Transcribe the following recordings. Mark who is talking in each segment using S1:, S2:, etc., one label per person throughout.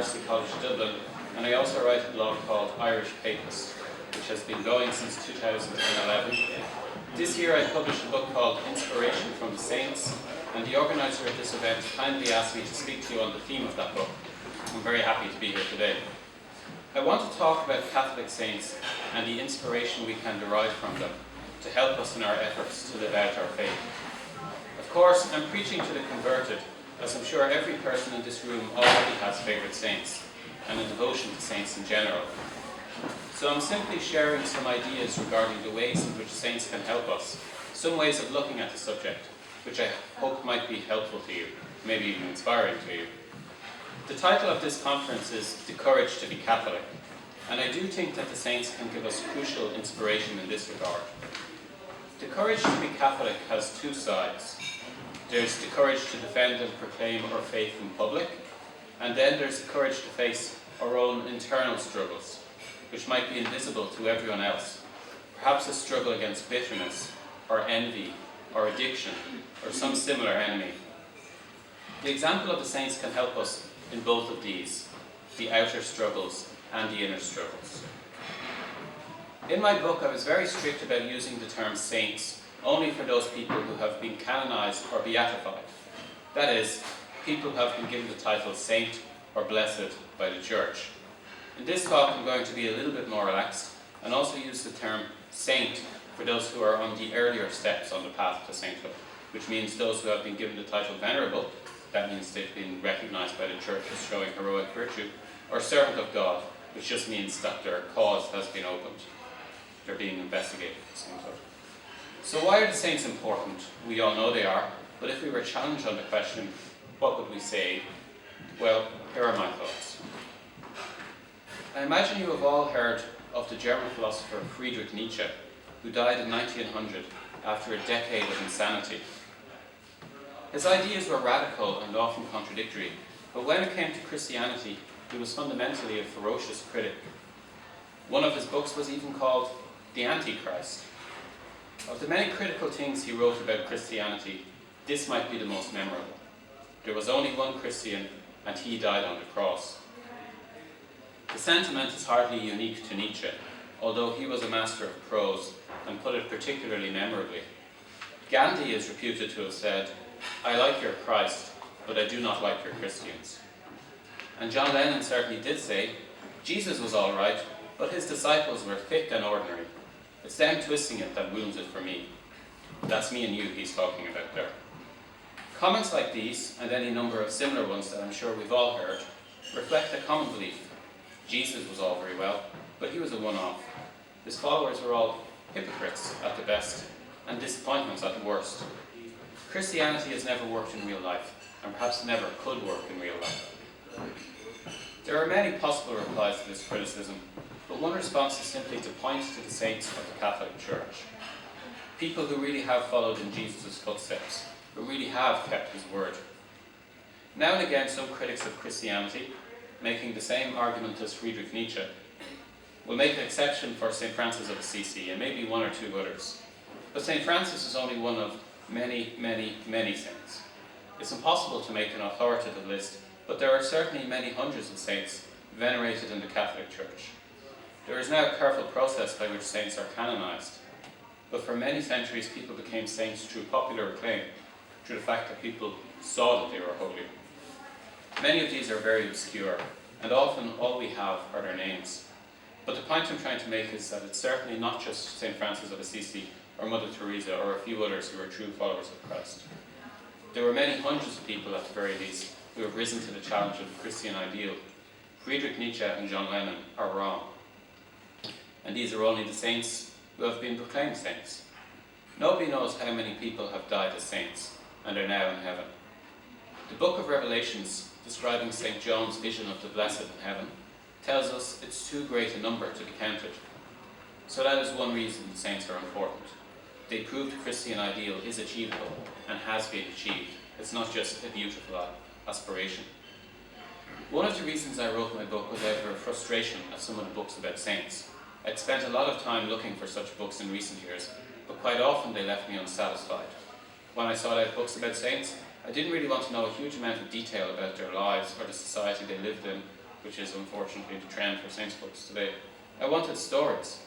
S1: University College Dublin, and I also write a blog called Irish Papist, which has been going since 2011. This year I published a book called Inspiration from the Saints, and the organiser of this event kindly asked me to speak to you on the theme of that book. I'm very happy to be here today. I want to talk about Catholic saints and the inspiration we can derive from them to help us in our efforts to live out our faith. Of course, I'm preaching to the converted, as I'm sure every person in this room already has favourite saints, and a devotion to saints in general. So I'm simply sharing some ideas regarding the ways in which saints can help us, some ways of looking at the subject, which I hope might be helpful to you, maybe even inspiring to you. The title of this conference is The Courage to be Catholic, and I do think that the saints can give us crucial inspiration in this regard. The courage to be Catholic has two sides. There's the courage to defend and proclaim our faith in public, and then there's the courage to face our own internal struggles, which might be invisible to everyone else. Perhaps a struggle against bitterness, or envy, or addiction, or some similar enemy. The example of the saints can help us in both of these, the outer struggles and the inner struggles. In my book, I was very strict about using the term saints only for those people who have been canonized or beatified. That is, people who have been given the title saint or blessed by the Church. In this talk, I'm going to be a little bit more relaxed and also use the term saint for those who are on the earlier steps on the path to sainthood, which means those who have been given the title venerable, that means they've been recognized by the Church as showing heroic virtue, or servant of God, which just means that their cause has been opened. They're being investigated for sainthood. So why are the saints important? We all know they are, but if we were challenged on the question, what would we say? Well, here are my thoughts. I imagine you have all heard of the German philosopher Friedrich Nietzsche, who died in 1900 after a decade of insanity. His ideas were radical and often contradictory, but when it came to Christianity, he was fundamentally a ferocious critic. One of his books was even called The Antichrist. Of the many critical things he wrote about Christianity, this might be the most memorable. There was only one Christian, and he died on the cross. The sentiment is hardly unique to Nietzsche, although he was a master of prose and put it particularly memorably. Gandhi is reputed to have said, "I like your Christ, but I do not like your Christians." And John Lennon certainly did say, "Jesus was all right, but his disciples were thick and ordinary. It's them twisting it that wounds it for me." That's me and you he's talking about there. Comments like these, and any number of similar ones that I'm sure we've all heard, reflect a common belief. Jesus was all very well, but he was a one-off. His followers were all hypocrites at the best, and disappointments at the worst. Christianity has never worked in real life, and perhaps never could work in real life. There are many possible replies to this criticism, but one response is simply to point to the saints of the Catholic Church. People who really have followed in Jesus' footsteps, who really have kept his word. Now and again, some critics of Christianity, making the same argument as Friedrich Nietzsche, will make an exception for St. Francis of Assisi and maybe one or two others. But St. Francis is only one of many, many, many saints. It's impossible to make an authoritative list, but there are certainly many hundreds of saints venerated in the Catholic Church. There is now a careful process by which saints are canonized, but for many centuries people became saints through popular acclaim, through the fact that people saw that they were holy. Many of these are very obscure, and often all we have are their names. But the point I'm trying to make is that it's certainly not just St. Francis of Assisi or Mother Teresa or a few others who were true followers of Christ. There were many hundreds of people at the very least who have risen to the challenge of the Christian ideal. Friedrich Nietzsche and John Lennon are wrong. And these are only the saints who have been proclaimed saints. Nobody knows how many people have died as saints and are now in heaven. The book of Revelations, describing St. John's vision of the blessed in heaven, tells us it's too great a number to be counted. So that is one reason the saints are important. They prove the Christian ideal is achievable and has been achieved. It's not just a beautiful aspiration. One of the reasons I wrote my book was out of a frustration at some of the books about saints. I'd spent a lot of time looking for such books in recent years, but quite often they left me unsatisfied. When I sought out books about saints, I didn't really want to know a huge amount of detail about their lives or the society they lived in, which is unfortunately the trend for saints books today. I wanted stories.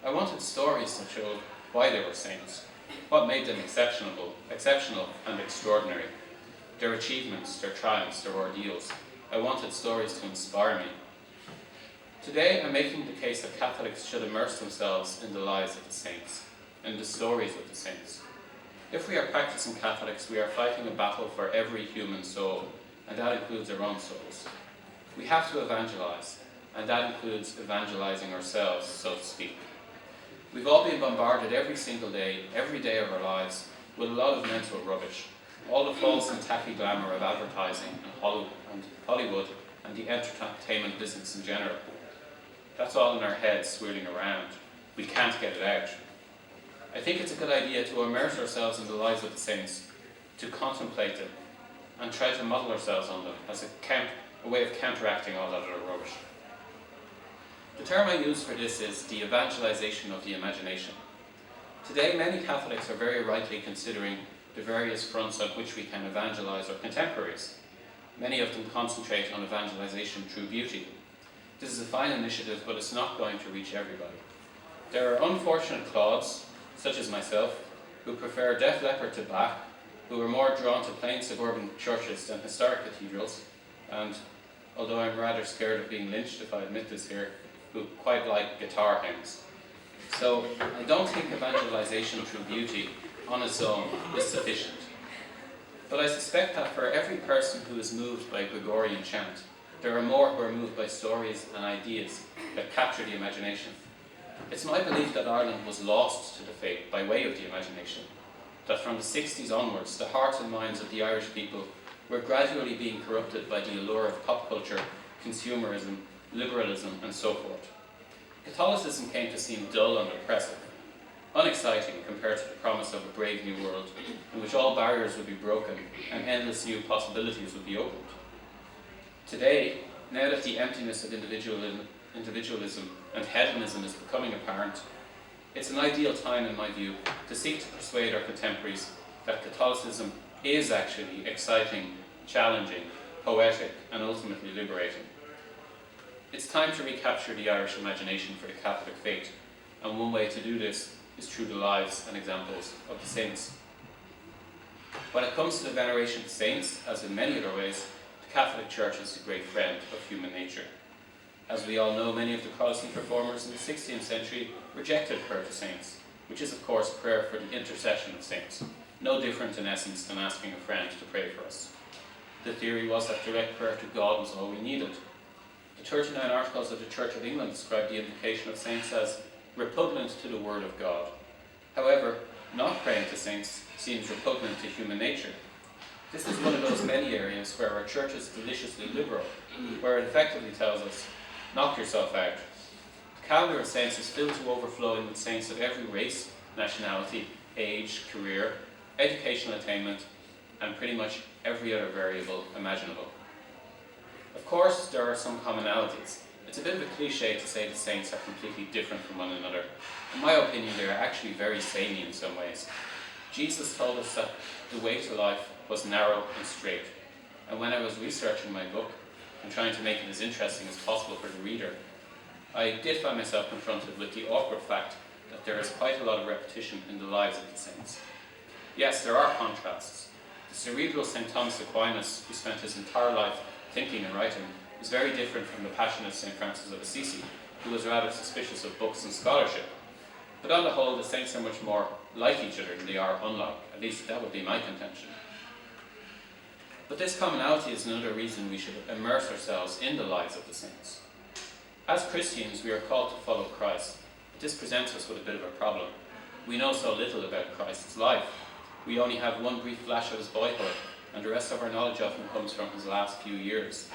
S1: I wanted stories that showed why they were saints, what made them exceptional and extraordinary, their achievements, their triumphs, their ordeals. I wanted stories to inspire me. Today I'm making the case that Catholics should immerse themselves in the lives of the saints, in the stories of the saints. If we are practicing Catholics, we are fighting a battle for every human soul, and that includes our own souls. We have to evangelize, and that includes evangelizing ourselves, so to speak. We've all been bombarded every single day, every day of our lives, with a lot of mental rubbish. All the false and tacky glamour of advertising and Hollywood and the entertainment business in general. That's all in our heads swirling around. We can't get it out. I think it's a good idea to immerse ourselves in the lives of the saints, to contemplate them, and try to model ourselves on them as a way of counteracting all that other rubbish. The term I use for this is the evangelization of the imagination. Today, many Catholics are very rightly considering the various fronts on which we can evangelize our contemporaries. Many of them concentrate on evangelization through beauty. This is a fine initiative, but it's not going to reach everybody. There are unfortunate clods, such as myself, who prefer Def Leppard to Bach, who are more drawn to plain suburban churches than historic cathedrals, and although I'm rather scared of being lynched if I admit this here, who quite like guitar hymns. So I don't think evangelization through beauty on its own is sufficient. But I suspect that for every person who is moved by Gregorian chant, there are more who are moved by stories and ideas that capture the imagination. It's my belief that Ireland was lost to the faith by way of the imagination, that from the 60s onwards, the hearts and minds of the Irish people were gradually being corrupted by the allure of pop culture, consumerism, liberalism, and so forth. Catholicism came to seem dull and oppressive, unexciting compared to the promise of a brave new world in which all barriers would be broken and endless new possibilities would be opened. Today, now that the emptiness of individualism and hedonism is becoming apparent, it's an ideal time, in my view, to seek to persuade our contemporaries that Catholicism is actually exciting, challenging, poetic, and ultimately liberating. It's time to recapture the Irish imagination for the Catholic faith, and one way to do this is through the lives and examples of the saints. When it comes to the veneration of saints, as in many other ways, the Catholic Church is a great friend of human nature. As we all know, many of the Protestant reformers in the 16th century rejected prayer to saints, which is of course prayer for the intercession of saints, no different in essence than asking a friend to pray for us. The theory was that direct prayer to God was all we needed. The 39 Articles of the Church of England describe the invocation of saints as repugnant to the Word of God. However, not praying to saints seems repugnant to human nature. This is one of those many areas where our church is deliciously liberal, where it effectively tells us, knock yourself out. The calendar of saints is filled to overflowing with saints of every race, nationality, age, career, educational attainment, and pretty much every other variable imaginable. Of course, there are some commonalities. It's a bit of a cliche to say the saints are completely different from one another. In my opinion, they are actually very samey in some ways. Jesus told us that the way to life was narrow and straight. And when I was researching my book and trying to make it as interesting as possible for the reader, I did find myself confronted with the awkward fact that there is quite a lot of repetition in the lives of the saints. Yes, there are contrasts. The cerebral St. Thomas Aquinas, who spent his entire life thinking and writing, is very different from the passionate St. Francis of Assisi, who was rather suspicious of books and scholarship. But on the whole, the saints are much more like each other than they are unlike. At least that would be my contention. But this commonality is another reason we should immerse ourselves in the lives of the saints. As Christians, we are called to follow Christ, but this presents us with a bit of a problem. We know so little about Christ's life. We only have one brief flash of his boyhood, and the rest of our knowledge often comes from his last few years.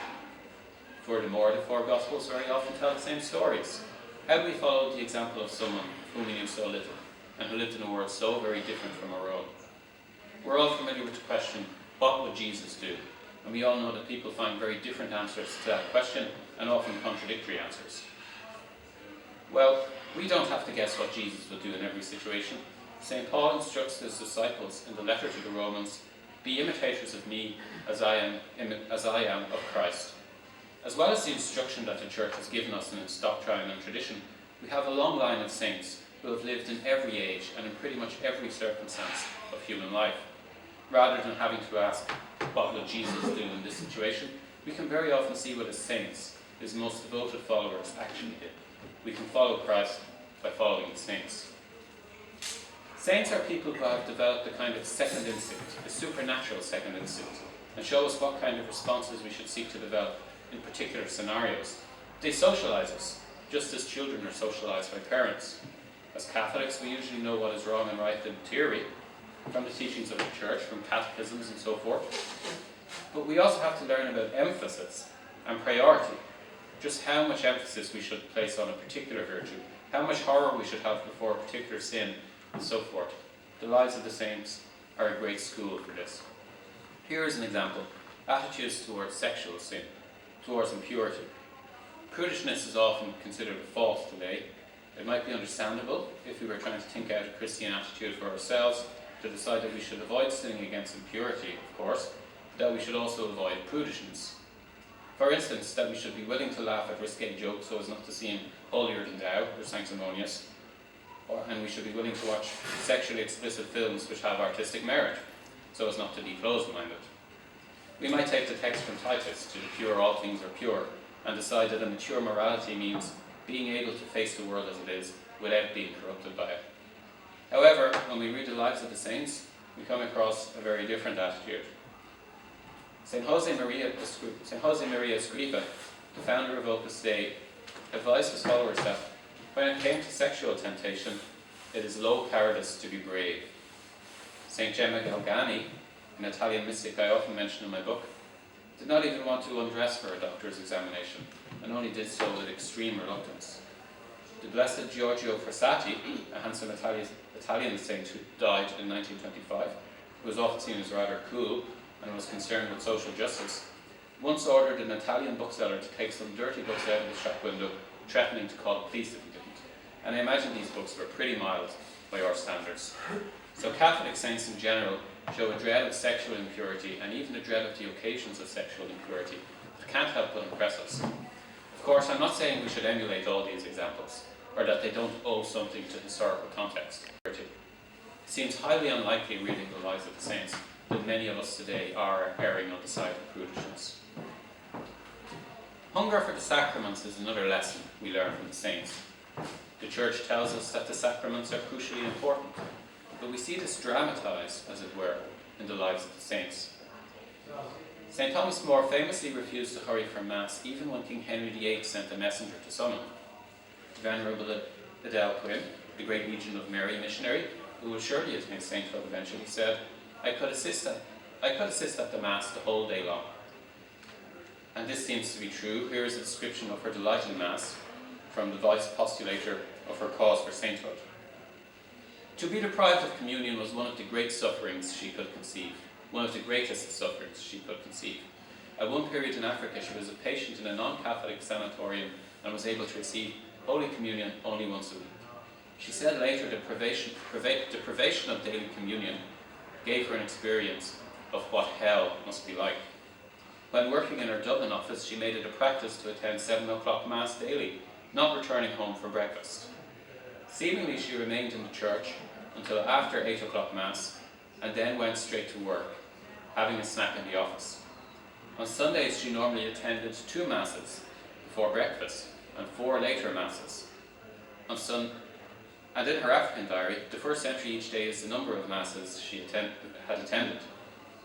S1: Furthermore, the four Gospels very often tell the same stories. How do we follow the example of someone whom we knew so little, and who lived in a world so very different from our own? We're all familiar with the question, what would Jesus do? And we all know that people find very different answers to that question, and often contradictory answers. Well, we don't have to guess what Jesus would do in every situation. St. Paul instructs his disciples in the letter to the Romans, be imitators of me as I am of Christ. As well as the instruction that the Church has given us in its doctrine and tradition, we have a long line of saints who have lived in every age and in pretty much every circumstance of human life. Rather than having to ask, what would Jesus do in this situation, we can very often see what his saints, his most devoted followers, actually did. We can follow Christ by following the saints. Saints are people who have developed a kind of second instinct, a supernatural second instinct, and show us what kind of responses we should seek to develop in particular scenarios. They socialize us, just as children are socialized by parents. As Catholics, we usually know what is wrong and right in theory, from the teachings of the Church, from catechisms and so forth. But we also have to learn about emphasis and priority, just how much emphasis we should place on a particular virtue, how much horror we should have before a particular sin, and so forth. The lives of the saints are a great school for this. Here is an example: attitudes towards sexual sin, towards impurity. Prudishness is often considered a fault today. It might be understandable if we were trying to think out a Christian attitude for ourselves, to decide that we should avoid sinning against impurity, of course, but that we should also avoid prudishness. For instance, that we should be willing to laugh at risque jokes so as not to seem holier than thou or sanctimonious, and we should be willing to watch sexually explicit films which have artistic merit, so as not to be closed-minded. We might take the text from Titus, to the pure all things are pure, and decide that a mature morality means being able to face the world as it is without being corrupted by it. However, when we read the lives of the saints, we come across a very different attitude. St. Jose Maria Escriva, the founder of Opus Dei, advised his followers that when it came to sexual temptation, it is low cowardice to be brave. St. Gemma Galgani, an Italian mystic I often mention in my book, did not even want to undress for a doctor's examination, and only did so with extreme reluctance. The Blessed Giorgio Frassati, a handsome Italian saint who died in 1925, who was often seen as rather cool and was concerned with social justice, once ordered an Italian bookseller to take some dirty books out of the shop window, threatening to call the police if he didn't. And I imagine these books were pretty mild by our standards. So Catholic saints in general show a dread of sexual impurity and even a dread of the occasions of sexual impurity that can't help but impress us. Of course, I'm not saying we should emulate all these examples, or that they don't owe something to historical context. It seems highly unlikely, reading the lives of the saints, that many of us today are erring on the side of prudishness. Hunger for the sacraments is another lesson we learn from the saints. The Church tells us that the sacraments are crucially important, but we see this dramatized, as it were, in the lives of the saints. St. Thomas More famously refused to hurry for Mass even when King Henry VIII sent a messenger to summon him. Venerable Adele Quinn, the great Legion of Mary missionary, who will surely attain sainthood eventually, said, I could assist at the Mass the whole day long. And this seems to be true. Here is a description of her delight in Mass from the vice postulator of her cause for sainthood. To be deprived of communion was one of the great sufferings she could conceive, one of the greatest sufferings she could conceive. At one period in Africa, she was a patient in a non-Catholic sanatorium and was able to receive Holy Communion only once a week. She said later the deprivation of daily communion gave her an experience of what hell must be like. When working in her Dublin office, she made it a practice to attend 7 o'clock Mass daily, not returning home for breakfast. Seemingly, she remained in the church until after 8 o'clock Mass, and then went straight to work, having a snack in the office. On Sundays, she normally attended 2 Masses before breakfast and 4 later Masses. And in her African diary, the first entry each day is the number of Masses she had attended.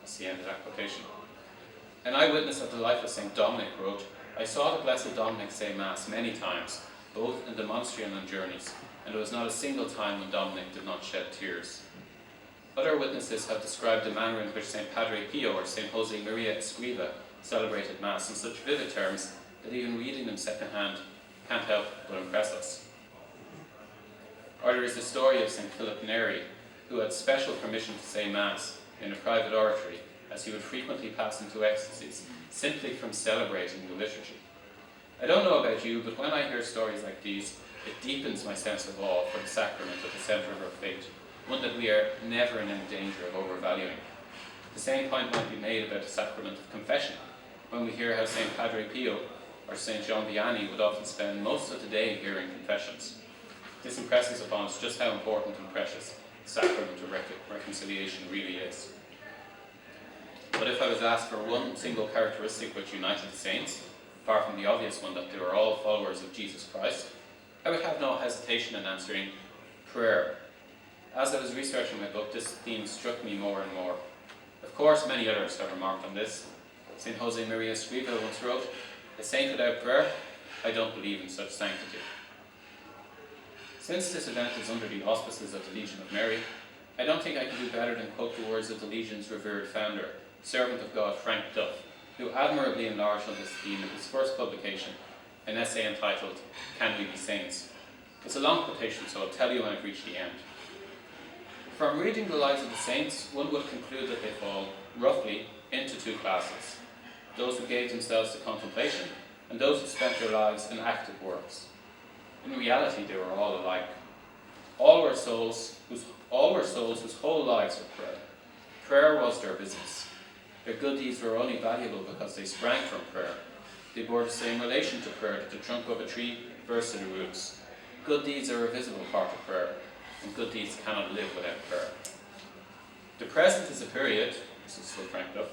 S1: That's the end of that quotation. An eyewitness of the life of St. Dominic wrote, I saw the Blessed Dominic say Mass many times, both in the monastery and on journeys, and there was not a single time when Dominic did not shed tears. Other witnesses have described the manner in which St. Padre Pio or St. Jose Maria Escriva celebrated Mass in such vivid terms that even reading them secondhand can't help but impress us. Or there is the story of St. Philip Neri, who had special permission to say Mass in a private oratory, as he would frequently pass into ecstasies simply from celebrating the liturgy. I don't know about you, but when I hear stories like these, it deepens my sense of awe for the sacrament at the centre of our faith, one that we are never in any danger of overvaluing. The same point might be made about the sacrament of confession, when we hear how St. Padre Pio, or St. John Vianney would often spend most of the day hearing confessions. This impresses upon us just how important and precious the sacrament of reconciliation really is. But if I was asked for one single characteristic which united the saints, apart from the obvious one that they were all followers of Jesus Christ, I would have no hesitation in answering prayer. As I was researching my book, this theme struck me more and more. Of course, many others have remarked on this. St. Jose Maria Escrivá once wrote, "A saint without prayer? I don't believe in such sanctity." Since this event is under the auspices of the Legion of Mary, I don't think I can do better than quote the words of the Legion's revered founder, servant of God Frank Duff, who admirably enlarged on this theme in his first publication, an essay entitled, "Can We Be Saints?" It's a long quotation, so I'll tell you when I've reached the end. From reading the lives of the saints, one would conclude that they fall, roughly, into two classes: those who gave themselves to contemplation, and those who spent their lives in active works. In reality, they were all alike. All were souls whose whole lives were prayer. Prayer was their business. Their good deeds were only valuable because they sprang from prayer. They bore the same relation to prayer that the trunk of a tree bears to the roots. Good deeds are a visible part of prayer, and good deeds cannot live without prayer. The present is a period, this is still Frank Duff,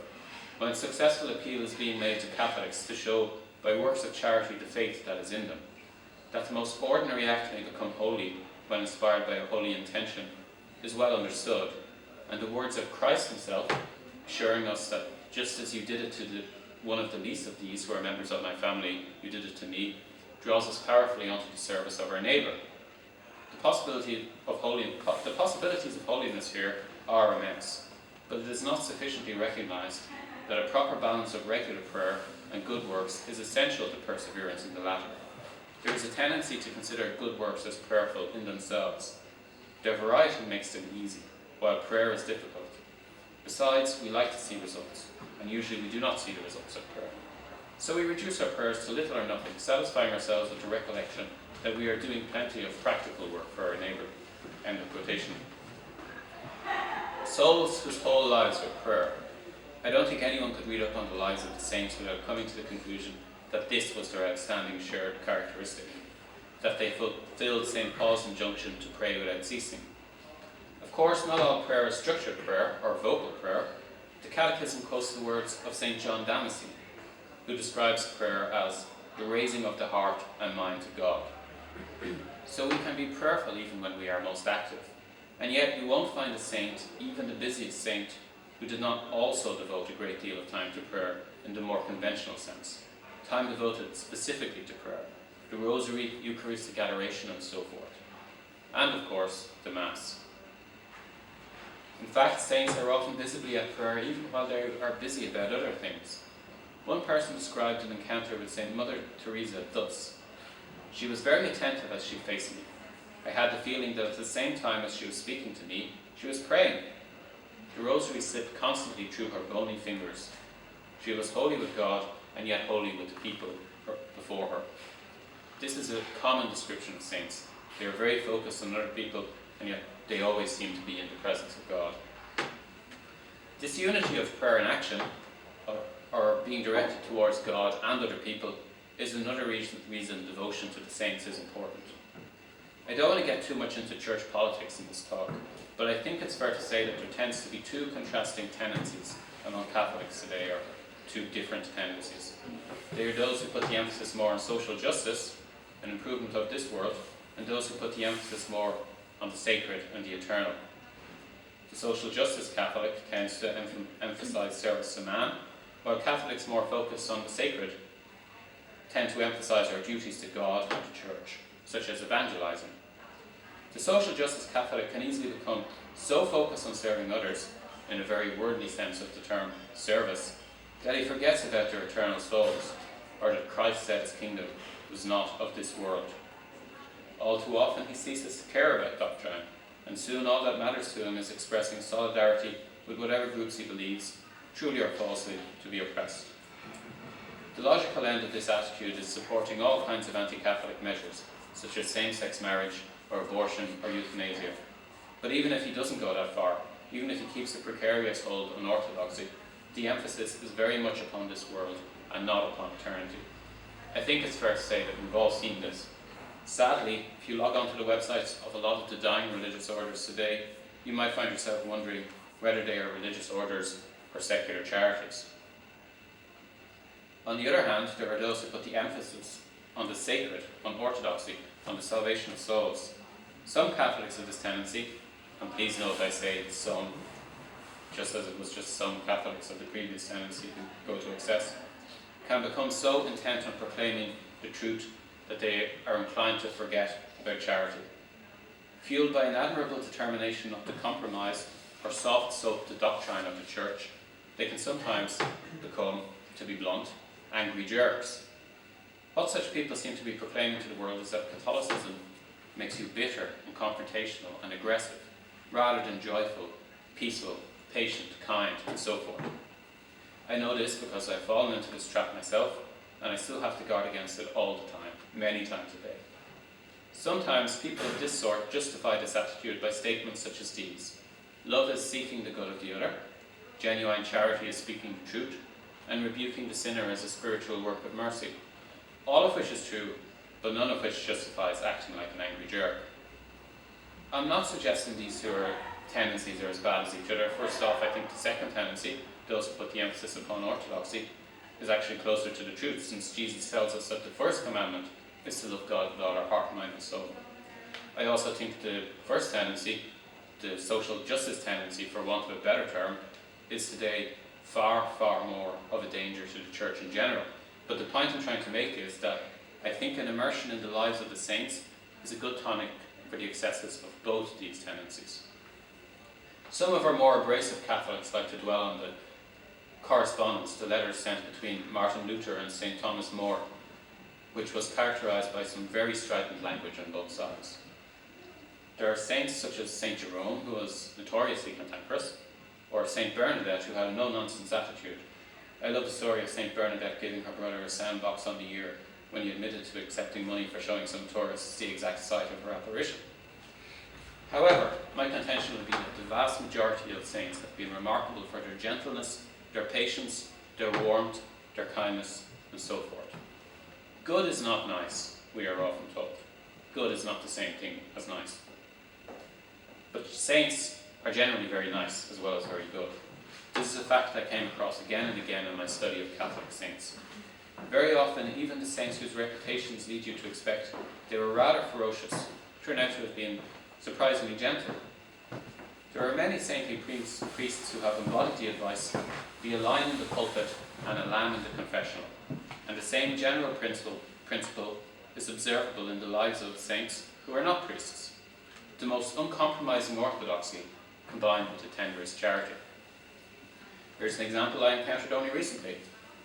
S1: when successful appeal is being made to Catholics to show by works of charity the faith that is in them. That the most ordinary act may become holy when inspired by a holy intention is well understood, and the words of Christ himself, assuring us that just as you did it to one of the least of these who are members of my family, you did it to me, draws us powerfully onto the service of our neighbour. The possibilities of holiness here are immense, but it is not sufficiently recognised that a proper balance of regular prayer and good works is essential to perseverance in the latter. There is a tendency to consider good works as prayerful in themselves. Their variety makes them easy, while prayer is difficult. Besides, we like to see results, and usually we do not see the results of prayer. So we reduce our prayers to little or nothing, satisfying ourselves with the recollection that we are doing plenty of practical work for our neighbour. End of quotation. Souls whose whole lives were prayer. I don't think anyone could read up on the lives of the saints without coming to the conclusion that this was their outstanding shared characteristic, that they fulfilled St. Paul's injunction to pray without ceasing. Of course, not all prayer is structured prayer or vocal prayer. The Catechism quotes the words of St. John Damascene, who describes prayer as the raising of the heart and mind to God. So we can be prayerful even when we are most active, and yet you won't find a saint, even the busiest saint, who did not also devote a great deal of time to prayer in the more conventional sense. Time devoted specifically to prayer, the Rosary, Eucharistic adoration, and so forth. And of course, the Mass. In fact, saints are often visibly at prayer even while they are busy about other things. One person described an encounter with St. Mother Teresa thus: "She was very attentive as she faced me. I had the feeling that at the same time as she was speaking to me, she was praying. The rosary slipped constantly through her bony fingers. She was holy with God, and yet holy with the people before her." This is a common description of saints. They are very focused on other people, and yet they always seem to be in the presence of God. This unity of prayer and action, or being directed towards God and other people, is another reason devotion to the saints is important. I don't want to get too much into church politics in this talk, but I think it's fair to say that there tends to be two contrasting tendencies among Catholics today, or two different tendencies. They are those who put the emphasis more on social justice and improvement of this world, and those who put the emphasis more on the sacred and the eternal. The social justice Catholic tends to emphasize service to man, while Catholics more focused on the sacred tend to emphasize our duties to God and to church, such as evangelizing. The social justice Catholic can easily become so focused on serving others, in a very worldly sense of the term service, that he forgets about their eternal souls, or that Christ said his kingdom was not of this world. All too often he ceases to care about doctrine, and soon all that matters to him is expressing solidarity with whatever groups he believes, truly or falsely, to be oppressed. The logical end of this attitude is supporting all kinds of anti-Catholic measures, such as same-sex marriage, or abortion, or euthanasia. But even if he doesn't go that far, even if he keeps a precarious hold on orthodoxy, the emphasis is very much upon this world and not upon eternity. I think it's fair to say that we've all seen this. Sadly, if you log onto the websites of a lot of the dying religious orders today, you might find yourself wondering whether they are religious orders or secular charities. On the other hand, there are those who put the emphasis on the sacred, on orthodoxy, on the salvation of souls. Some Catholics have this tendency, and please note I say some, just as it was just some Catholics of the previous tendency who go to excess, can become so intent on proclaiming the truth that they are inclined to forget about charity. Fueled by an admirable determination not to compromise or soft-soap the doctrine of the Church, they can sometimes become, to be blunt, angry jerks. What such people seem to be proclaiming to the world is that Catholicism makes you bitter and confrontational and aggressive, rather than joyful, peaceful, patient, kind, and so forth. I know this because I've fallen into this trap myself, and I still have to guard against it all the time, many times a day. Sometimes people of this sort justify this attitude by statements such as these: love is seeking the good of the other, genuine charity is speaking the truth, and rebuking the sinner is a spiritual work of mercy. All of which is true, but none of which justifies acting like an angry jerk. I'm not suggesting these two tendencies are as bad as each other. First off, I think the second tendency, those who put the emphasis upon orthodoxy, is actually closer to the truth, since Jesus tells us that the first commandment is to love God with all our heart, mind, and soul. I also think the first tendency, the social justice tendency, for want of a better term, is today far, far more of a danger to the Church in general. But the point I'm trying to make is that I think an immersion in the lives of the saints is a good tonic for the excesses of both these tendencies. Some of our more abrasive Catholics like to dwell on the correspondence, the letters sent between Martin Luther and St. Thomas More, which was characterized by some very strident language on both sides. There are saints such as St. Jerome, who was notoriously cantankerous, or St. Bernadette, who had a no-nonsense attitude. I love the story of St. Bernadette giving her brother a sandbox on the ear when he admitted to accepting money for showing some tourists the exact site of her apparition. However, my contention would be that the vast majority of saints have been remarkable for their gentleness, their patience, their warmth, their kindness, and so forth. Good is not nice, we are often told. Good is not the same thing as nice. But saints are generally very nice as well as very good. This is a fact I came across again and again in my study of Catholic saints. Very often, even the saints whose reputations lead you to expect they were rather ferocious turn out to have been surprisingly gentle. There are many saintly priests who have embodied the advice, be a lion in the pulpit and a lamb in the confessional, and the same general principle is observable in the lives of saints who are not priests. The most uncompromising orthodoxy combined with the tenderest charity. Here's an example I encountered only recently.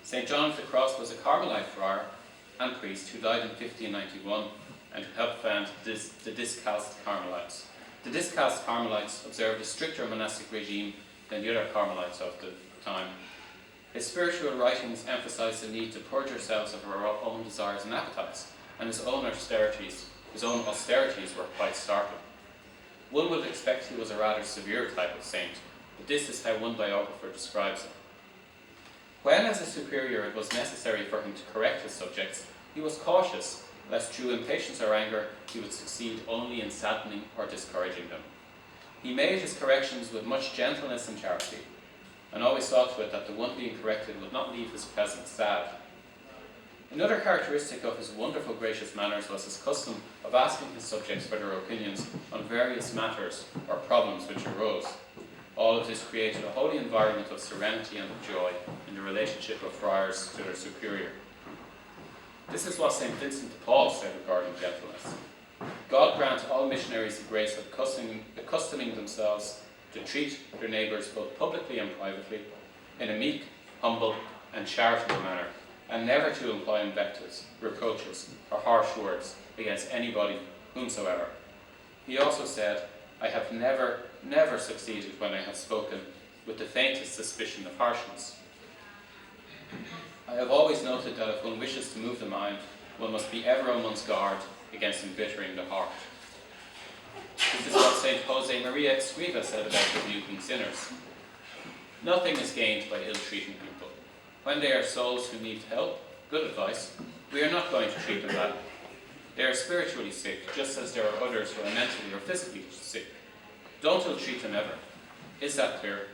S1: St. John of the Cross was a Carmelite friar and priest who died in 1591 and who helped found the Discalced Carmelites. The Discalced Carmelites observed a stricter monastic regime than the other Carmelites of the time. His spiritual writings emphasized the need to purge ourselves of our own desires and appetites, and his own austerities were quite startling. One would expect he was a rather severe type of saint, but this is how one biographer describes him. When, as a superior, it was necessary for him to correct his subjects, he was cautious, lest through impatience or anger he would succeed only in saddening or discouraging them. He made his corrections with much gentleness and charity, and always saw to it that the one being corrected would not leave his presence sad. Another characteristic of his wonderful gracious manners was his custom of asking his subjects for their opinions on various matters or problems which arose. All of this created a holy environment of serenity and of joy in the relationship of friars to their superior. This is what St. Vincent de Paul said regarding gentleness. God grant all missionaries the grace of accustoming themselves to treat their neighbours both publicly and privately in a meek, humble, and charitable manner, and never to employ invectives, reproaches, or harsh words against anybody whomsoever. He also said, I have never succeeded when I have spoken with the faintest suspicion of harshness. I have always noted that if one wishes to move the mind, one must be ever on one's guard against embittering the heart. This is what St. Jose Maria Escriva said about rebuking sinners. Nothing is gained by ill-treating people. When they are souls who need help, good advice, We are not going to treat them badly. They are spiritually sick, just as there are others who are mentally or physically sick. Don't ill-treat them ever. Is that clear?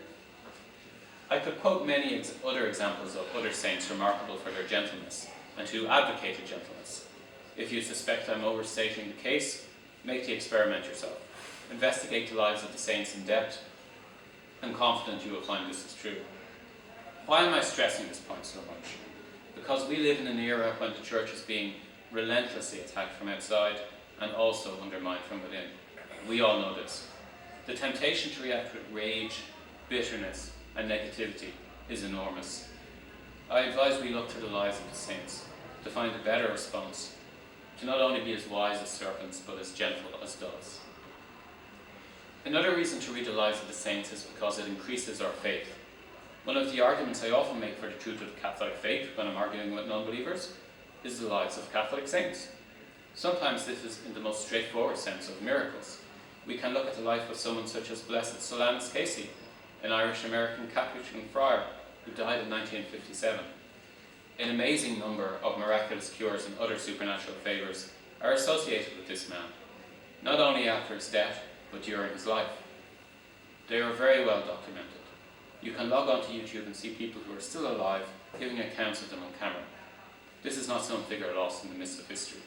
S1: I could quote many other examples of other saints remarkable for their gentleness, and who advocated gentleness. If you suspect I'm overstating the case, make the experiment yourself. Investigate the lives of the saints in depth. I'm confident you will find this is true. Why am I stressing this point so much? Because we live in an era when the church is being relentlessly attacked from outside and also undermined from within. We all know this. The temptation to react with rage, bitterness, and negativity is enormous. I advise we look to the lives of the saints to find a better response, to not only be as wise as serpents, but as gentle as doves. Another reason to read the lives of the saints is because it increases our faith. One of the arguments I often make for the truth of the Catholic faith when I'm arguing with non-believers is the lives of Catholic saints. Sometimes this is in the most straightforward sense of miracles. We can look at the life of someone such as Blessed Solanas Casey, an Irish-American Capuchin friar who died in 1957. An amazing number of miraculous cures and other supernatural favours are associated with this man, not only after his death, but during his life. They are very well documented. You can log on to YouTube and see people who are still alive giving accounts of them on camera. This is not some figure lost in the mist of history.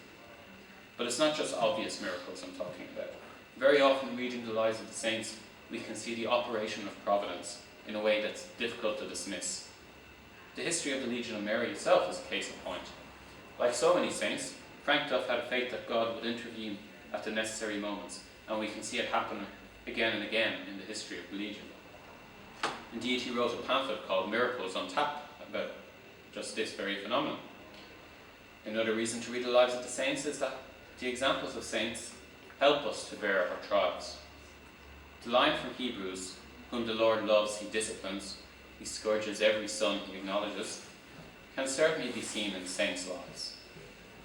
S1: But it's not just obvious miracles I'm talking about. Very often reading the lives of the saints, we can see the operation of providence in a way that's difficult to dismiss. The history of the Legion of Mary itself is a case in point. Like so many saints, Frank Duff had faith that God would intervene at the necessary moments, and we can see it happen again and again in the history of the Legion. Indeed, he wrote a pamphlet called Miracles on Tap about just this very phenomenon. Another reason to read the lives of the saints is that the examples of saints help us to bear our trials. The line from Hebrews, whom the Lord loves, he disciplines, he scourges every son he acknowledges, can certainly be seen in the saints' lives.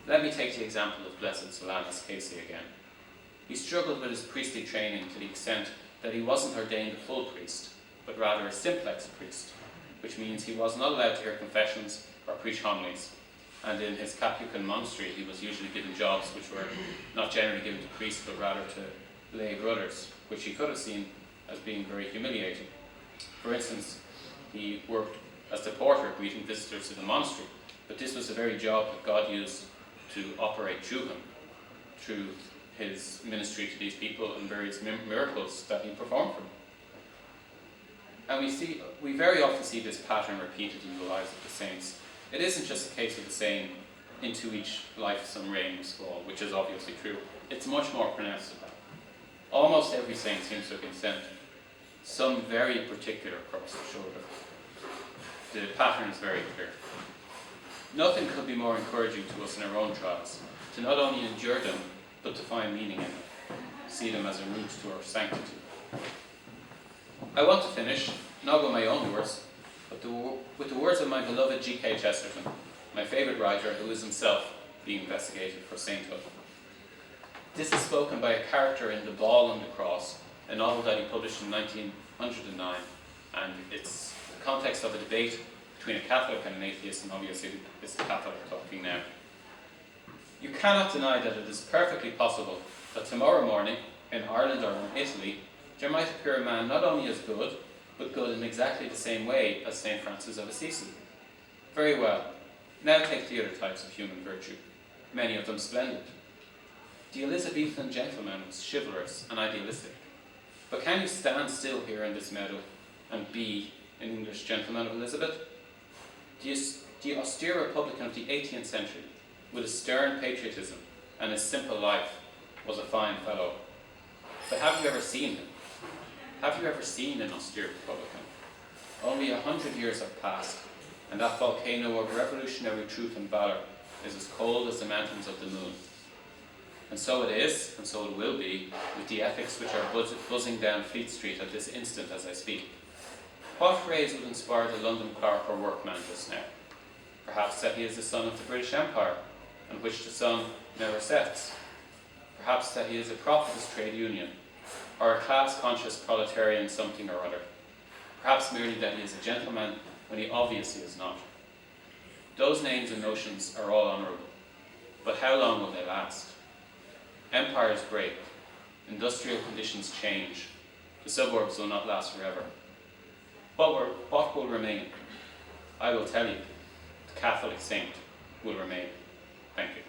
S1: Let me take the example of Blessed Solanas Casey again. He struggled with his priestly training to the extent that he wasn't ordained a full priest, but rather a simplex priest, which means he was not allowed to hear confessions or preach homilies. And in his Capuchin monastery, he was usually given jobs which were not generally given to priests, but rather to lay brothers, which he could have seen as being very humiliating. For instance, he worked as the porter, greeting visitors to the monastery, but this was the very job that God used to operate through him, through his ministry to these people and various miracles that he performed for them. And we very often see this pattern repeated in the lives of the saints. It isn't just a case of the saying, into each life some rain must fall, which is obviously true. It's much more pronounced than that. Almost every saint seems to have been sent some very particular cross to shoulder. The pattern is very clear. Nothing could be more encouraging to us in our own trials, to not only endure them, but to find meaning in them, see them as a route to our sanctity. I want to finish, not with my own words, but with the words of my beloved G.K. Chesterton, my favourite writer who is himself being investigated for sainthood. This is spoken by a character in The Ball on the Cross, a novel that he published in 1909, and it's the context of a debate between a Catholic and an atheist, and obviously it's the Catholic talking now. You cannot deny that it is perfectly possible that tomorrow morning, in Ireland or in Italy, there might appear a man not only as good, but good in exactly the same way as St. Francis of Assisi. Very well. Now take the other types of human virtue, many of them splendid. The Elizabethan gentleman was chivalrous and idealistic. But can you stand still here in this meadow and be an English gentleman of Elizabeth? The austere republican of the 18th century, with a stern patriotism and a simple life, was a fine fellow. But have you ever seen him? Have you ever seen an austere republican? Only 100 years have passed, and that volcano of revolutionary truth and valour is as cold as the mountains of the moon. And so it is, and so it will be, with the ethics which are buzzing down Fleet Street at this instant as I speak. What phrase would inspire the London clerk or workman just now? Perhaps that he is the son of the British Empire, on which the sun never sets. Perhaps that he is a prophet's trade union, or a class-conscious proletarian something or other. Perhaps merely that he is a gentleman when he obviously is not. Those names and notions are all honourable, But how long will they last? Empires break, industrial conditions change, the suburbs will not last forever. What will remain? I will tell you, the Catholic saint will remain. Thank you.